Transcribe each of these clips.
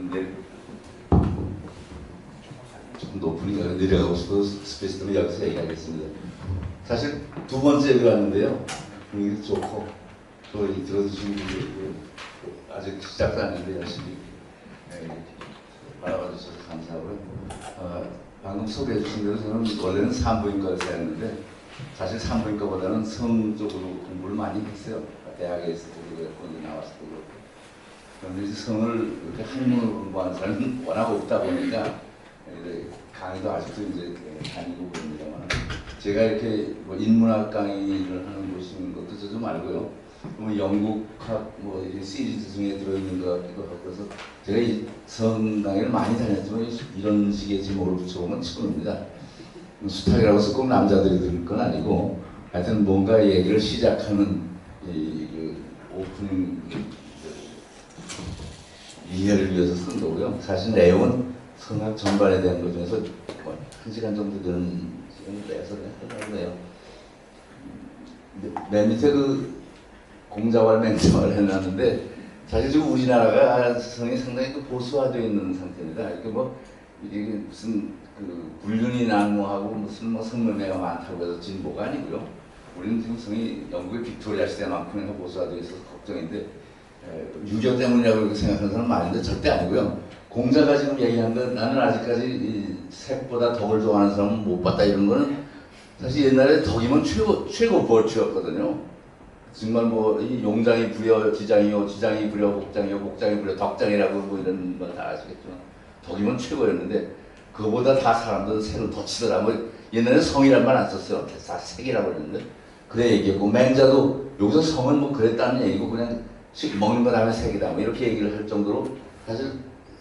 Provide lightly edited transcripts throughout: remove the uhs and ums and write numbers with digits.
근데 조금 높으니까 내려가고 싶어서 스페이스 때문에 여기서 얘기하겠습니다. 사실 두 번째 여기 왔는데요. 분위기도 좋고 또 들어주신 분들이 있고 아직 시작도 안 했는데 열심히 바라봐 주셔서 감사하고요. 방금 소개해 주신 대로 저는 원래는 산부인과를 했는데 사실 산부인과보다는 성 쪽으로 공부를 많이 했어요. 대학에 있을 때도 그렇고 나왔을 때도 그렇고. 그런데 이제 성을 이렇게 학문을 공부하는 사람은 워낙 없다 보니까 강의도 아직도 이제 다니고 그럽니다만 제가 이렇게 뭐 인문학 강의를 하는 곳인 것도 저 좀 알고요. 뭐 영국학 뭐 이게 시리즈 중에 들어있는 것 같기도 하고 그래서 제가 이 성 강의를 많이 다녔지만 이런 식의 제목을 붙여보면 처음입니다. 수탁이라고 해서 꼭 남자들이 들을 건 아니고 하여튼 뭔가 얘기를 시작하는 그 오프닝 이해를 위해서 쓴 거고요. 사실 내용은 성학 전반에 대한 것 중에서 뭐 1시간 정도 되는 시간을 내서 하려고 해요. 맨 밑에 그 공자왈 맹자왈 해놨는데 사실 지금 우리나라가 성이 상당히 보수화되어 있는 상태입니다. 이렇게 뭐 이게 무슨 그 불륜이 난무하고 무슨 뭐 성매매가 많다고 해서 진보가 아니고요. 우리는 지금 성이 영국의 빅토리아 시대만큼이나 보수화되어 있어서 걱정인데 유교 때문이라고 이렇게 생각하는 사람 많은데 절대 아니고요. 공자가 지금 얘기한 건 나는 아직까지 이 색보다 덕을 좋아하는 사람은 못 봤다 이런 거는 사실 옛날에 덕이면 최고 버추였거든요. 정말 뭐 이 용장이 부여 지장이요, 지장이 부여 복장이요, 복장이 부여 덕장이라고 뭐 이런 거 다 아시겠지만 덕이면 최고였는데 그거보다 다 사람들은 색을 더 치더라. 뭐 옛날에 성이란 말 안 썼어요. 다 색이라고 그랬는데 그래 얘기했고 맹자도 여기서 성은 뭐 그랬다는 얘기고 그냥 먹는 거 다음에 색이다 뭐 이렇게 얘기를 할 정도로 사실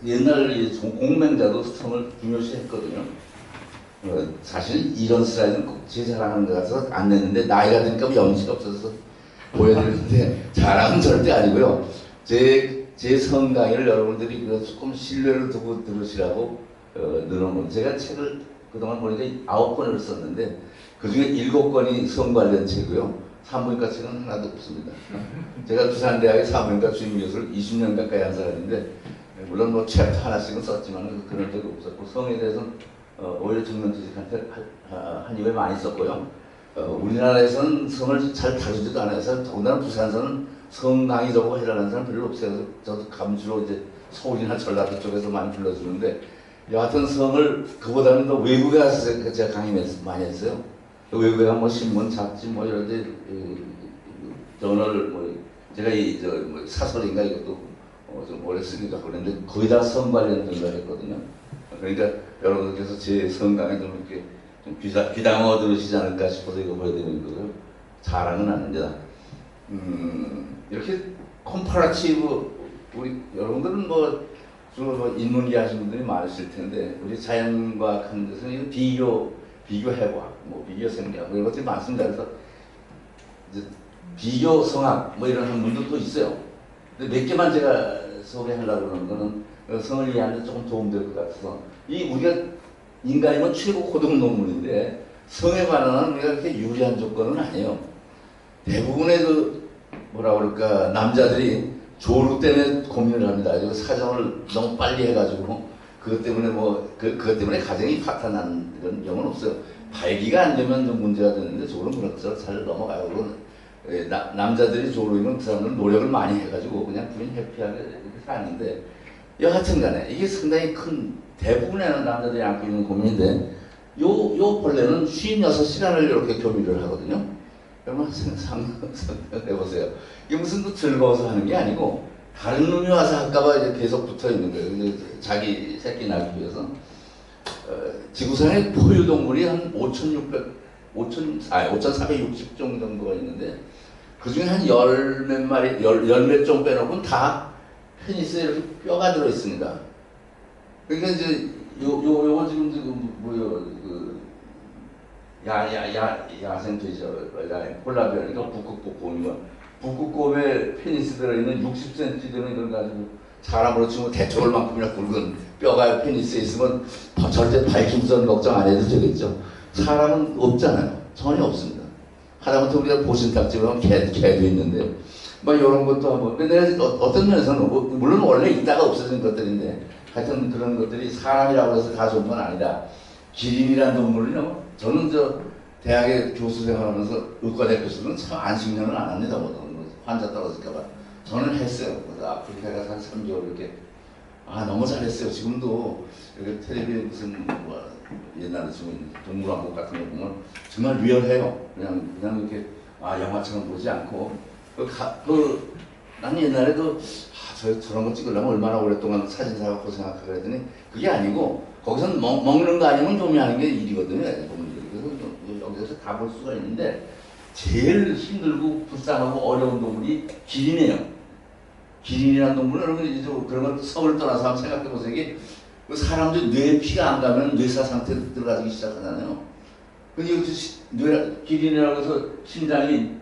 옛날 공맹자도 성을 중요시했거든요. 사실 이런 슬라이드는 꼭 제 자랑하는 데 가서 안 냈는데 나이가 드니까 염치가 없어서 보여드리는데 자랑은 절대 아니고요. 제 성강의를 여러분들이 조금 신뢰를 두고 들으시라고 늘어놓은 제가 책을 그동안 보니까 9권을 썼는데 그 중에 7권이 성 관련 책이고요. 산부인과 책은 하나도 없습니다. 제가 부산대학의 산부인과 주임교수를 20년 가까이 한 사람인데 물론 뭐 챕터 하나씩은 썼지만 그런 적이 없었고 성에 대해서는 오히려 정면투직한테 한 입에 많이 썼고요. 우리나라에서는 성을 잘 다루지도 않아서 더군다나 부산에서는 성 강의 저거 해라는 사람 별로 없어요. 그래서 저도 감주로 이제 서울이나 전라도 쪽에서 많이 불러주는데 여하튼 성을 그보다는 더 외국에 가서 제가 강의 많이 했어요. 외국에 가면 뭐 신문, 잡지 뭐 이런 데 저널 뭐 제가 뭐 사설인가 이것도 좀 오래 쓰기도 하고 그랬는데 거의 다 성 관련된 걸 했거든요. 그러니까 여러분들께서 제 성강에 좀 이렇게 좀 귀담아 들으시지 않을까 싶어서 이거 보여드리는 거고요. 자랑은 아닙니다. 이렇게 컴파라티브 우리 여러분들은 뭐 주로 뭐 인문계 하시는 분들이 많으실 텐데 우리 자연과학 하는 데서는 비교해과학, 뭐 비교생리학 뭐 이런 것들이 많습니다. 그래서 이제 비교성학 뭐 이런 학문들도 있어요. 근데 몇 개만 제가 소개하려고 하는 거는 성을 이해하는 데 조금 도움될 것 같아서 우리가 인간이면 최고 고등 논문인데 성에 관한 우리가 그렇게 유리한 조건은 아니에요. 대부분의 뭐라 그럴까 남자들이 조루 때문에 고민을 합니다. 사정을 너무 빨리 해가지고 그것 때문에 그것 때문에 가정이 파탄난 이런 경우는 없어요. 발기가 안 되면 좀 문제가 되는데 조루는 그런 것을 잘 넘어가요. 남자들이 조루이면 그 사람들은 노력을 많이 해가지고 그냥 부인 해피하게 이렇게 사는데 여하튼 간에 이게 상당히 큰 대부분의 남자들이 안고 있는 고민인데 요 벌레는 56시간을 이렇게 교미를 하거든요. 여러분 생각해보세요. 이게 무슨 또 즐거워서 하는 게 아니고 다른 놈이 와서 할까봐 이제 계속 붙어 있는 거예요. 자기 새끼 낳기 위해서. 지구상에 포유동물이 한 5,460종 정도가 있는데 그 중에 한 열 몇 마리, 열 몇 종 빼놓고는 다 페니스에 이렇게 뼈가 들어 있습니다. 그러니까 이제 요거 지금 뭐요 야생 돼지라고 콜라비아니까 북극곰이면 북극곰에 페니스 들어있는 60cm 되는 걸 가지고 사람으로 치면 대초월만큼이나 굵은 뼈가 페니스에 있으면 절대 발김선 걱정 안 해도 되겠죠. 사람은 없잖아요. 전혀 없습니다. 하다못해 우리가 보신탁지로 하면 개도 있는데 뭐 이런 것도 하고. 근데 내가 어떤 면에서는 물론 원래 있다가 없어진 것들인데 하여튼 그런 것들이 사람이라고 해서 다 좋은 건 아니다. 기린이라는 동물은요. 저는 저 대학에 교수 생활하면서 의과대 교수는 참 안식년을 안 합니다. 뭐 환자 떨어질까봐. 저는 했어요. 아프리카 가서 한 3개월 이렇게. 아 너무 잘했어요. 지금도 여기 텔레비에 무슨 뭐 옛날에 지금 동물왕국 같은 거 보면 정말 리얼해요. 그냥 이렇게 영화처럼 보지 않고 난 옛날에도 저런 거 찍으려면 얼마나 오랫동안 사진사가 고생할까 그랬더니 그게 아니고 거기서는 먹는 거 아니면 조미하는 게 일이거든요. 그래서 여기서 다 볼 수가 있는데 제일 힘들고 불쌍하고 어려운 동물이 기린이에요. 기린이라는 동물은 여러분 이제 그런 걸 성을 떠나서 한번 생각해 보세요. 이게 사람들이 뇌에 피가 안 가면 뇌사 상태에 들어가기 시작하잖아요. 근데 여기 기린이라고 해서 심장이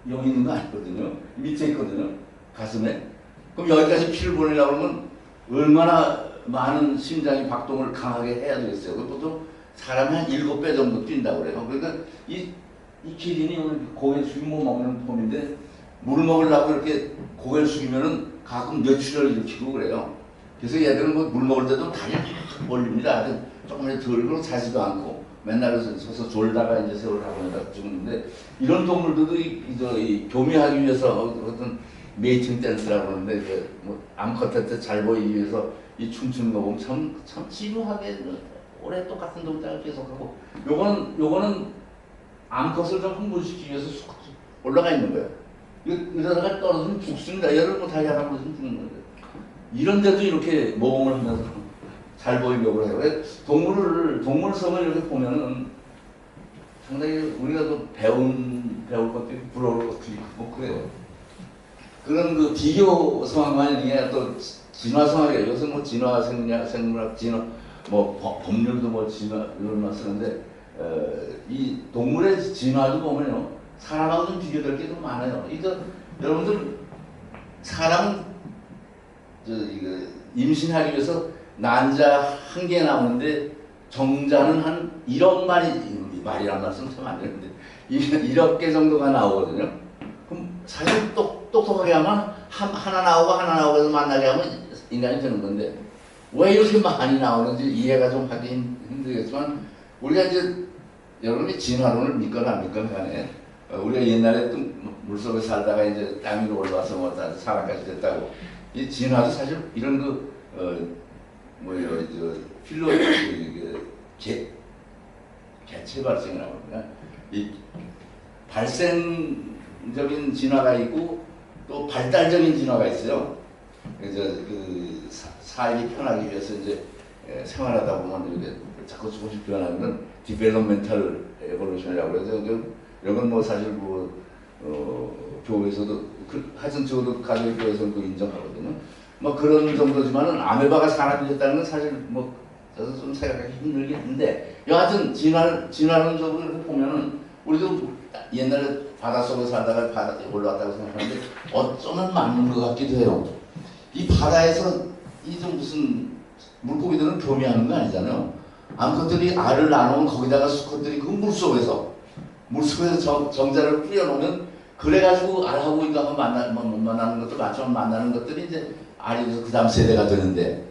여기 있는 거 아니거든요. 밑에 있거든요. 가슴에. 그럼 여기까지 피를 보내려고 그러면 얼마나 많은 심장이 박동을 강하게 해야 되겠어요. 보통 사람이 한 7배 정도 뛴다고 그래요. 그러니까 이 기린이 오늘 고개 숙이고 먹는 폼인데 물을 먹으려고 이렇게 고개를 숙이면은 가끔 뇌출혈을 일으키고 그래요. 그래서 얘들은 뭐 물 먹을 때도 다리 막 벌립니다. 조금 덜고 자지도 않고 맨날 서서 졸다가 이제 세월을 하고 있다가 죽는데 이런 동물들도 이 교미하기 위해서 어떤 메이팅 댄스라고 그러는데 뭐 암컷 때 잘 보이기 위해서 이 춤추는 거 보면 참 지루하게 오래 똑같은 동작을 계속하고 요거는 암컷을 좀 흥분시키기 위해서 올라가 있는 거예요. 이러다가 떨어지면 죽습니다. 얘를 뭐 다리 하나 부러지면 죽는 거예요. 이런데도 이렇게 모험을 하면서 잘 보이려고 해요. 동물성을 이렇게 보면은 상당히 우리가 또 배울 것도 있고 부러울 것도 있고 뭐 그래요. 그런 그 비교성학만 아니라 또 진화성학이에요. 요새 뭐 진화 생물학, 진화 뭐 법률도 뭐 진화 이런 말 쓰는데 이 동물의 진화도 보면요 사람하고 좀 비교될 게 좀 많아요. 이거 여러분들 사람은 이거 임신하기 위해서 난자 1개 나오는데 정자는 한 1억 말이란 말씀 참 안 되는데 1억 개 정도가 나오거든요. 그럼 사실 똑똑하게 하면 하나 나오고 해서 만나게 하면 인간이 되는 건데 왜 이렇게 많이 나오는지 이해가 좀 하기 힘들겠지만 우리가 이제 여러분이 진화론을 믿거나 안 믿거나 간에 우리가 옛날에 또 물속에 살다가 이제 땅 위로 올라와서 뭐 사람까지 됐다고 이 진화도 사실 이런 필로 개체 발생이라고 그러나 이 발생적인 진화가 있고 또 발달적인 진화가 있어요. 그래서 살기 편하기 위해서 이제 생활하다 보면 이렇게 자꾸 조금씩 변하는 디벨롭멘탈 에볼루션이라고 해서 이런 건 뭐 사실 교회에서도 하여튼 저도 가톨릭 교회에서도 인정하거든요. 뭐 그런 정도지만은 아메바가 사람이 됐다는 건 사실 뭐 저도 좀 생각하기 힘들긴 한데 여하튼 진화론적으로 이렇게 보면은 우리도 옛날에 바닷속에 살다가 바다에 올라왔다고 생각하는데 어쩌면 맞는 것 같기도 해요. 이 바다에서 이 좀 무슨 물고기들은 교미하는 거 아니잖아요. 암컷들이 알을 낳아놓으면 거기다가 수컷들이 그 물속에서 정자를 뿌려놓으면 그래가지고 알하고 이거 한번 만나는 것도 맞지만 만나는 것들이 이제 알이 돼서 그 다음 세대가 되는데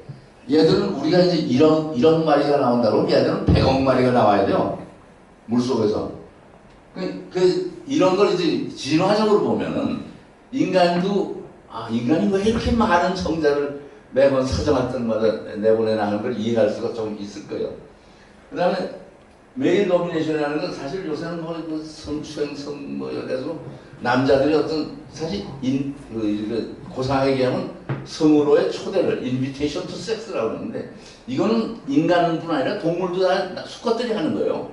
얘들은 우리가 이제 이런 마리가 나온다고 얘들은 100억 마리가 나와야 돼요. 물속에서. 이런 걸 이제 진화적으로 보면은 인간도 인간이 왜 이렇게 많은 정자를 매번 사정할 때마다 내보내나는 걸 이해할 수가 좀 있을 거예요. 그 다음에 메일 도미네이션이라는 건 사실 요새는 뭐 성추행, 뭐 이래가지고 남자들이 어떤 사실 고상하게 얘기하면 성으로의 초대를 invitation to sex라고 하는데 이거는 인간뿐 아니라 동물도 다 수컷들이 하는 거예요.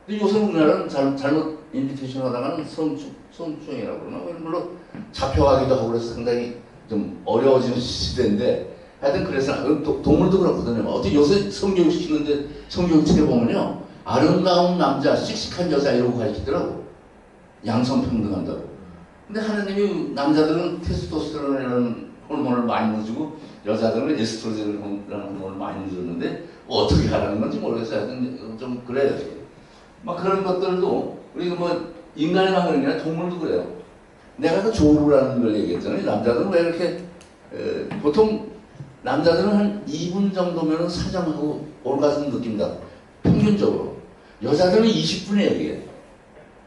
근데 요새 우리나라는 잘못 인비테이션 하다가는 성추행이라고 그러나 물론 잡혀가기도 하고 그래서 상당히 좀 어려워지는 시대인데 하여튼 그래서 동물도 그렇거든요. 어떻게 요새 성교육 시키는데 성교육 책에 보면요 아름다운 남자, 씩씩한 여자 이러고 가르치더라고. 양성평등한다고. 근데 하나님이 남자들은 테스토스테론이라는 호르몬을 많이 넣어주고 여자들은 에스트로겐이라는 호르몬을 많이 넣어줬는데 어떻게 하라는 건지 모르겠어요. 하여튼 좀 그래요. 막 그런 것들도 우리가 뭐 인간이만 그런 게 아니라 동물도 그래요. 내가 그 조루라는 걸 얘기했잖아요. 남자들은 왜 이렇게 보통 남자들은 한 2분 정도면 사정하고 올가슴 느낀다. 평균적으로. 여자들은 20분이에요, 이게.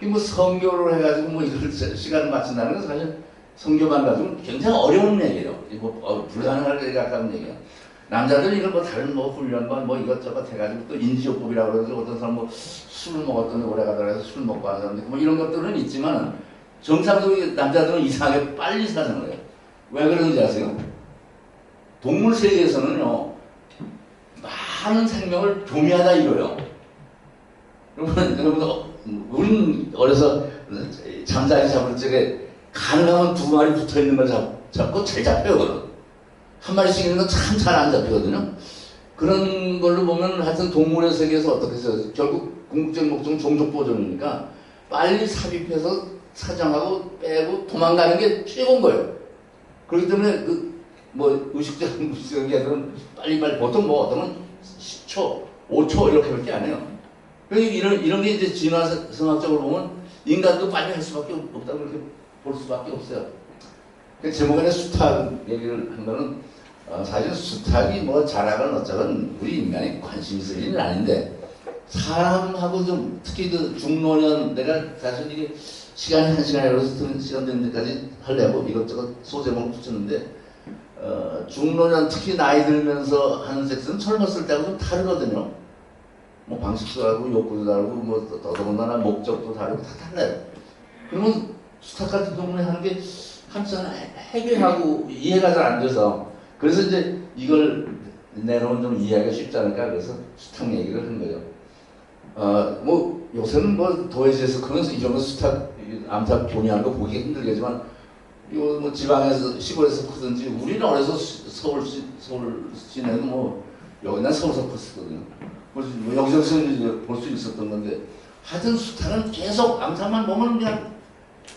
뭐 성교를 해가지고 뭐 이걸 시간을 맞춘다는 건 사실 성교만 가지고 굉장히 어려운 얘기예요. 불가능할 때 가까운 얘기예요. 남자들은 이걸 뭐 다른 뭐 훈련과 뭐 이것저것 해가지고 또 인지요법이라고 그러죠. 어떤 사람 뭐 술을 먹었더니 오래 가더라 해서 술 먹고 하는 사람들 뭐 이런 것들은 있지만 정상적인 남자들은 이상하게 빨리 사는 거예요. 왜 그러는지 아세요? 동물 세계에서는요, 많은 생명을 교미하다 이거예요. 여러분, 우린 어려서 잠자리 잡을 적에 가능하면 2마리 붙어 있는 걸 잡고 잘 잡혀요. 한 마리씩 있는 건 참 잘 안 잡히거든요. 그런 걸로 보면 하여튼 동물의 세계에서 어떻게 해서 결국 궁극적인 목적은 종족 보존이니까 빨리 삽입해서 사정하고 빼고 도망가는 게 최고인 거예요. 그렇기 때문에 뭐 의식적인 개들은 빨리빨리 보통 뭐 어떤 10초, 5초 이렇게밖에 안 해요. 이런 게 이제 진화성학적으로 보면 인간도 빨리 할 수밖에 없다고 그렇게 볼 수밖에 없어요. 제목에 수탉 얘기를 한 거는 사실 수탉이 뭐 자라건 어쩌건 우리 인간이 관심 있을 일은 아닌데 사람하고 좀 특히 그 중노년 내가 사실 이게 시간이 1시간에 걸려서 시간 되는 데까지 하려고 이것저것 소제목을 붙였는데 중노년 특히 나이 들면서 하는 섹스는 젊었을 때하고 좀 다르거든요. 뭐 방식도 다르고 욕구도 다르고 뭐 더더군다나 목적도 다르고 다 달라요. 그러면 수탉 같은 경우에 하는 게 한참 해결하고 이해가 잘 안 돼서 그래서 이제 이걸 내놓으면 좀 이해하기가 쉽지 않을까 그래서 수탉 얘기를 한 거예요. 뭐 요새는 뭐 도해지에서 크면서 이 정도 수탉 암탉 교미하는 거 보기 힘들겠지만 요 뭐 지방에서 시골에서 크든지 우리는 어려서 서울 시내는 뭐 여기는 서울서 컸었거든요. 뭐 여기저기서 볼 수 있었던 건데 하여튼 수탉은 계속 암탉만 보면 그냥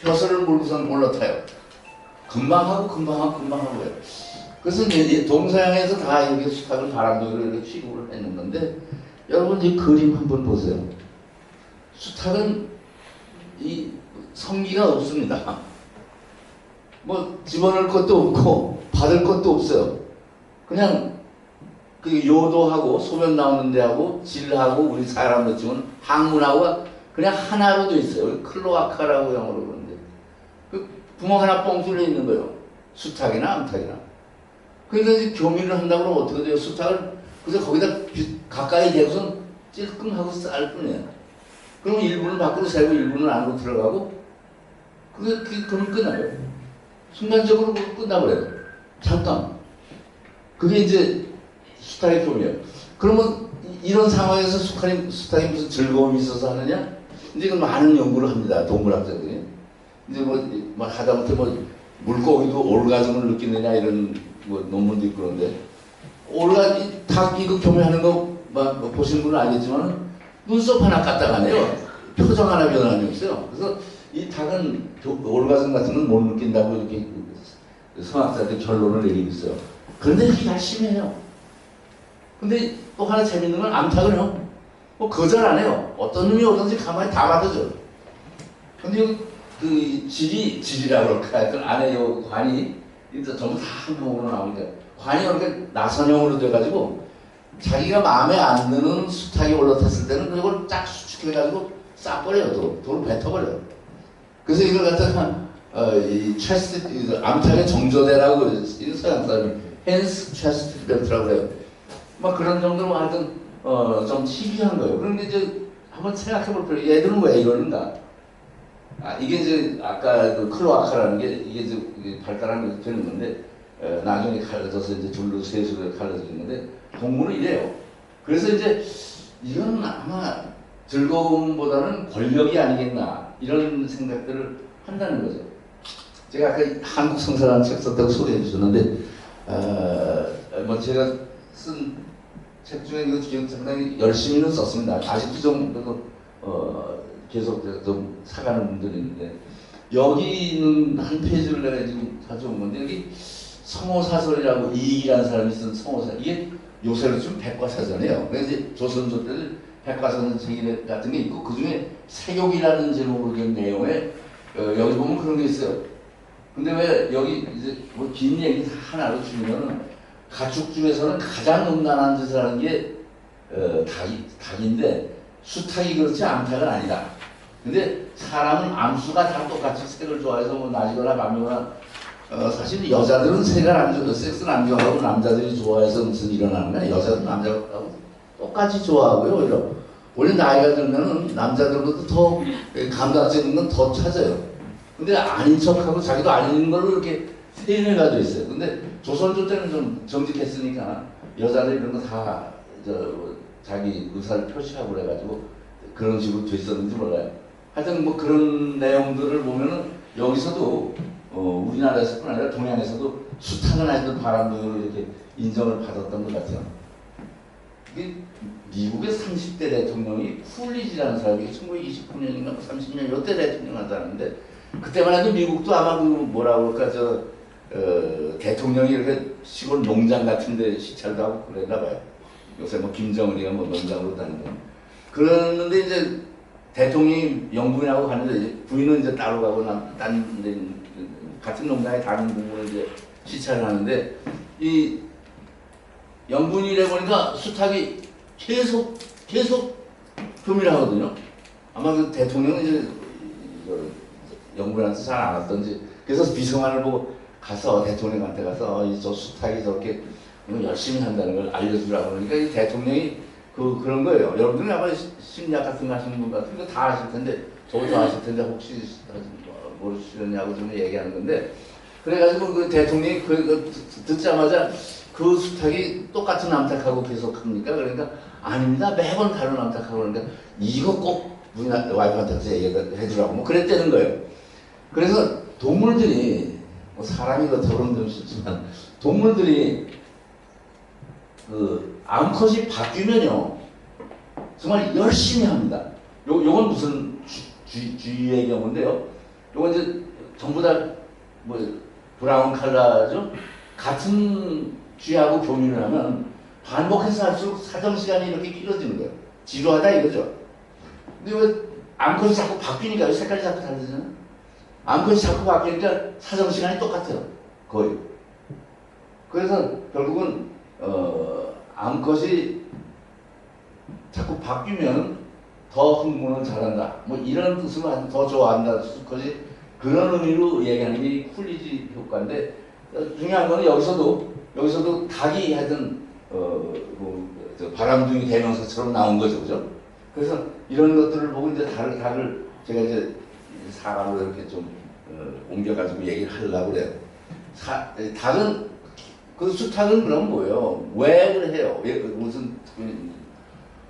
벼슬을 물고선 올라타요. 금방 하고 해요. 그래서 이제 동서양에서 다 이렇게 수탉을 바람둥이로 이렇게 취급을 했는 건데 여러분 이 그림 한번 보세요. 수탉은 이 성기가 없습니다. 뭐 집어넣을 것도 없고 받을 것도 없어요. 그냥 그 요도하고 소변 나오는 데하고 질하고 우리 사람으로 치면 항문하고 그냥 하나로 돼 있어요. 클로아카라고 영어로 그러는데 그 구멍 하나 뻥 뚫려 있는 거예요. 수탉이나 암탉이나. 그러니까 이제 교미를 한다고 그러면 어떻게 돼요? 수탉을 그래서 거기다 가까이 대고선 찔끔하고 쌀 뿐이에요. 그럼 일부는 밖으로 새고 일부는 안으로 들어가고 그러면 끝나요. 순간적으로 끝나버려요. 잠깐. 그게 이제 수탉의 교미예요. 그러면 이런 상황에서 수탉이 무슨 즐거움이 있어서 하느냐? 이제 그 많은 연구를 합니다. 동물학자들이. 이제 뭐 하다못해 뭐 물고기도 올가즘을 느끼느냐 이런 뭐 논문도 있고 그런데 닭 이거 교미하는 거 막 보시는 분은 알겠지만 눈썹 하나 까딱하네요. 표정 하나 변함이 없어요. 그래서 이 닭은 올가즘 같은 건 못 느낀다고 이렇게 성학자들 결론을 내리고 있어요. 그런데 이렇게 열심히 해요. 근데 또 하나 재밌는 건 암탉은요, 뭐 거절 안 해요. 어떤 놈이 오든지 가만히 다 받아줘요. 근데 그 질이라고 그럴까? 그 안에 요 관이 전부 다 한 몸으로 나오니까 관이 이렇게 나선형으로 돼가지고 자기가 마음에 안 드는 수탉이 올라탔을 때는 그걸 쫙 수축해가지고 싹버려요. 돌을 뱉어버려요. 그래서 이걸 갖다가 이 체스트 암탉의 정조대라고 이 서양 사람이 헨스 체스트 벨트라고 그래요. 막 그런 정도로 하여튼 좀 희귀한 거예요. 그런데 이제 한번 생각해볼 필요. 얘들은 왜 이러는가? 이게 이제 아까 그 클로아카라는 게 이게 이제 발달한 게 되는 건데 나중에 갈라져서 이제 둘로 셋으로 갈라져 있는데 동물은 이래요. 그래서 이제 이건 아마 즐거움보다는 권력이 아니겠나 이런 생각들을 한다는 거죠. 제가 아까 한국 성사라는 책 썼다고 소개해 주셨는데 뭐 제가 쓴 책 중에 이거 상당히 열심히는 썼습니다. 아직도 좀 계속 좀 사가는 분들이 있는데 여기 있는 한 페이지를 내가 지금 가져온 건데 여기 성호사설이라고 이익이라는 사람이 쓴 성호사설 이게 요새로 좀 백과사전이에요. 그래서 이제 조선조 때는 백과사전 책 같은 게 있고 그 중에 세욕이라는 제목으로 된 내용에 여기 보면 그런 게 있어요. 근데 왜 여기 이제 뭐 긴 얘기 하나로 주면은 가축 중에서는 가장 음란한 짓을 하는 게 닭인데 수탉이 그렇지 암탉은 아니다. 근데 사람은 암수가 다 똑같이 색을 좋아해서 뭐 낮이거나 밤이거나 사실 여자들은 색을 안 좋아하고 섹스는 안 좋아하고 남자들이 좋아해서 무슨 일어나는 거야. 여자도 남자하고 똑같이 좋아하고요. 오히려 나이가 들면은 남자들보다 더 감각적인 건 더 찾아요. 근데 아닌 척하고 자기도 아닌 걸로 이렇게 세뇌가 돼 있어요. 근데 조선조 때는 좀 정직했으니까 여자들 이런 거 다 자기 의사를 표시하고 그래가지고 그런 식으로 됐었는지 몰라요. 하여튼 뭐 그런 내용들을 보면은 여기서도 우리나라에서뿐 아니라 동양에서도 수탉은 하여튼 바람둥이로 이렇게 인정을 받았던 것 같아요. 미국의 30대 대통령이 쿨리지라는 사람이 1929년인가 30년 요때 대통령 한 사람인데 그때만 해도 미국도 아마 그 뭐라고 그럴까 대통령이 이렇게 시골 농장 같은 데 시찰도 하고 그랬나 봐요. 요새 뭐 김정은이가 뭐 농장으로 다니고 그러는데 이제 대통령이 영부인하고 가는데 이제 부인은 이제 따로 가고 딴 같은 농장에 다른 부분을 이제 시찰을 하는데 이 영부인이래 보니까 수탉이 계속 교밀하거든요. 아마 그 대통령은 이제 영부인한테 잘 알았던지 그래서 비서관을 보고 가서 대통령한테 가서 저 수탉이 저렇게 열심히 한다는 걸 알려주라고 그러니까 이 대통령이 그런 거예요. 여러분들은 아마 심리학 같은 거 하시는 분 같은 거 다 아실 텐데 저도 아실 텐데 혹시 모르시느냐고 좀 얘기하는 건데 그래가지고 그 대통령이 듣자마자 그 수탉이 똑같은 암탉하고 계속 합니까? 그러니까 아닙니다. 매번 다른 암탉하고 그러니까 이거 꼭 와이프한테 가서 얘기해주라고 뭐 그랬다는 거예요. 그래서 동물들이 뭐 사람이 그렇다고 그러면 좀 쉽지만 동물들이 그 암컷이 바뀌면요 정말 열심히 합니다. 요건 무슨 쥐의 경우인데요. 요건 이제 전부 다 뭐 브라운 칼라죠. 같은 쥐하고 교미를 하면 반복해서 할수록 사정 시간이 이렇게 길어지는 거예요. 지루하다 이거죠. 근데 왜 암컷이 자꾸 바뀌니까 색깔이 자꾸 다르잖아요. 암컷이 자꾸 바뀌니까 사정 시간이 똑같아요. 거의. 그래서 결국은 암컷이 자꾸 바뀌면 더 흥분을 잘한다. 뭐 이런 뜻으로 더 좋아한다. 수컷이 그런 의미로 얘기하는 게 쿨리지 효과인데 중요한 거는 여기서도 닭이 하여튼 바람둥이 대명사처럼 나온 거죠, 그죠? 그래서 이런 것들을 보고 이제 닭을 제가 이제 사람으로 이렇게 좀 옮겨가지고 얘기를 하려고 그래요. 닭은 그 수탉은 그럼 뭐예요? 왜 그래요? 무슨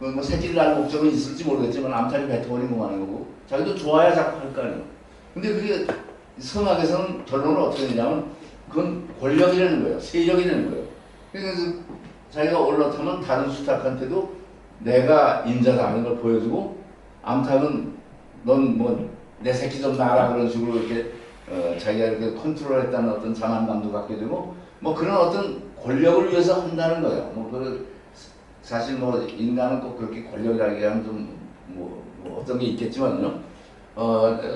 뭐 새끼를 낳을 목적은 있을지 모르겠지만 암탉이 뱉어버리면 뭐 하는 거고 자기도 좋아야 자꾸 할 거 아니에요. 근데 그게 성악에서는 결론은 어떻게 되냐면 그건 권력이라는 거예요. 세력이라는 거예요. 그래서 자기가 올라타면 다른 수탉한테도 내가 임자다 하는 걸 보여주고 암탉은 넌 뭐 내 새끼 좀 낳아라 그런 식으로 이렇게 자기가 이렇게 컨트롤했다는 어떤 자만감도 갖게 되고 뭐 그런 어떤 권력을 위해서 한다는 거예요. 뭐 사실 뭐 인간은 꼭 그렇게 권력이라고 하면 좀 뭐 어떤 게 있겠지만요.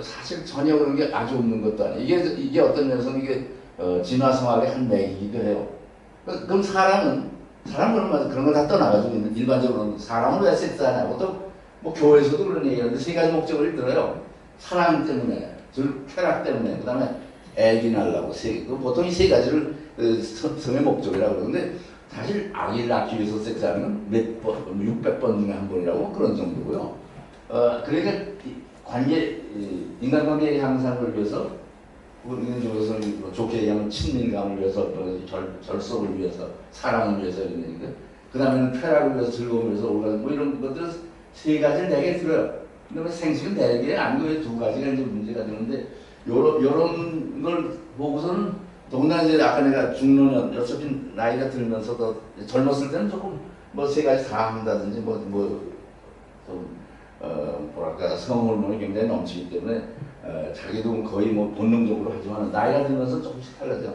사실 전혀 그런 게 아주 없는 것도 아니에요. 이게 어떤 면에서는 이게 진화성학의 한 맥이기도 해요. 그럼 사람은 그런 걸 다 떠나가지고 일반적으로 사람은 왜 섹스하냐고 또 뭐 교회에서도 그런 얘기하는데 세 가지 목적을 들어요. 사랑 때문에, 쾌락 때문에, 그 다음에 애기 낳으려고 보통 이 세 가지를 성의 목적이라고 그러는데 사실 아기를 낳기 위해서 섹스하는 건 몇 번, 600번 중에 한 번이라고 그런 정도고요. 그러니까 인간관계의 향상을 위해서 우리는 중에서 좋게 얘기하면 친밀감을 위해서 결속을 위해서 사랑을 위해서 이런 얘기인데 그 다음에는 쾌락을 위해서 즐거움을 위해서 뭐 이런 것들은 세 가지를 내게 들어요. 근데 생식은 네 개 아니고 두 가지가 이제 문제가 되는데 요런 걸 보고서는 더군다나 이제 아까 내가 중년년 어차피 나이가 들면서도 젊었을 때는 조금 뭐 세 가지 다 한다든지 뭐랄까 성호르몬이 굉장히 넘치기 때문에 자기도 거의 뭐 본능적으로 하지만 나이가 들면서 조금씩 달라져.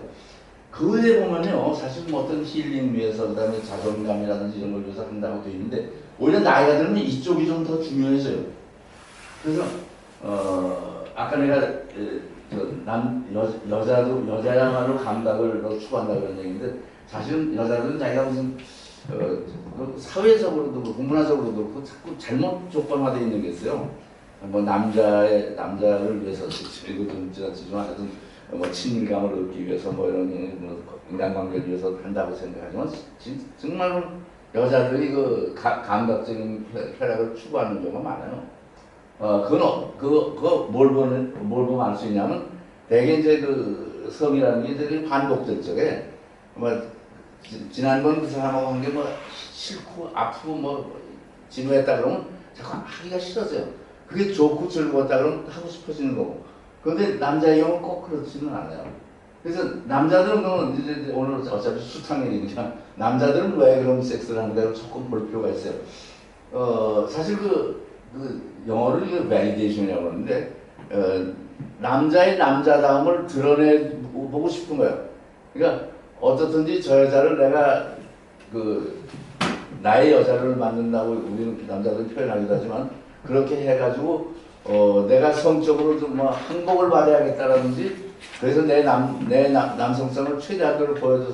그 외에 보면요 사실 뭐 어떤 힐링 위해서 그다음에 자존감이라든지 이런 걸 위해서 한다고 되어 있는데 오히려 나이가 들면 이쪽이 좀 더 중요해져요. 그래서 아까 내가 여자도 여자야말로 감각을 더 추구한다 그런 얘기인데 사실은 여자들은 자기가 무슨 그 사회적으로도 그렇고 문화적으로도 그렇고 자꾸 잘못 조건화되어 있는 게 있어요. 뭐 남자를 위해서 이거 좀 지나치지만 하여튼 뭐 친밀감을 얻기 위해서 뭐 이런 뭐 인간관계를 위해서 한다고 생각하지만 정말 여자들이 그 감각적인 쾌락을 추구하는 경우가 많아요. 그거 뭘 보면 알 수 있냐면 대개 이제 그 성이라는 게 되게 반복적적에 뭐 지난번 그 사람하고 한 게 뭐 싫고 아프고 뭐 지루했다 그러면 자꾸 하기가 싫어져요. 그게 좋고 즐거웠다 그러면 하고 싶어지는 거고. 그런데 남자의 경우는 꼭 그렇지는 않아요. 그래서 남자들은 이제 오늘 어차피 수탕일이니까 남자들은 왜 그런 섹스를 하는가 조금 볼 필요가 있어요. 사실 그 영어를 이거 validation이라고 하는데 남자의 남자다움을 드러내보고 싶은 거예요. 그러니까 어떻든지 저 여자를 내가 나의 여자를 만든다고 우리는 남자들은 표현하기도 하지만 그렇게 해가지고 내가 성적으로 좀 뭐 항복을 받아야겠다라든지 그래서 내 남성성을 최대한으로 보여줘서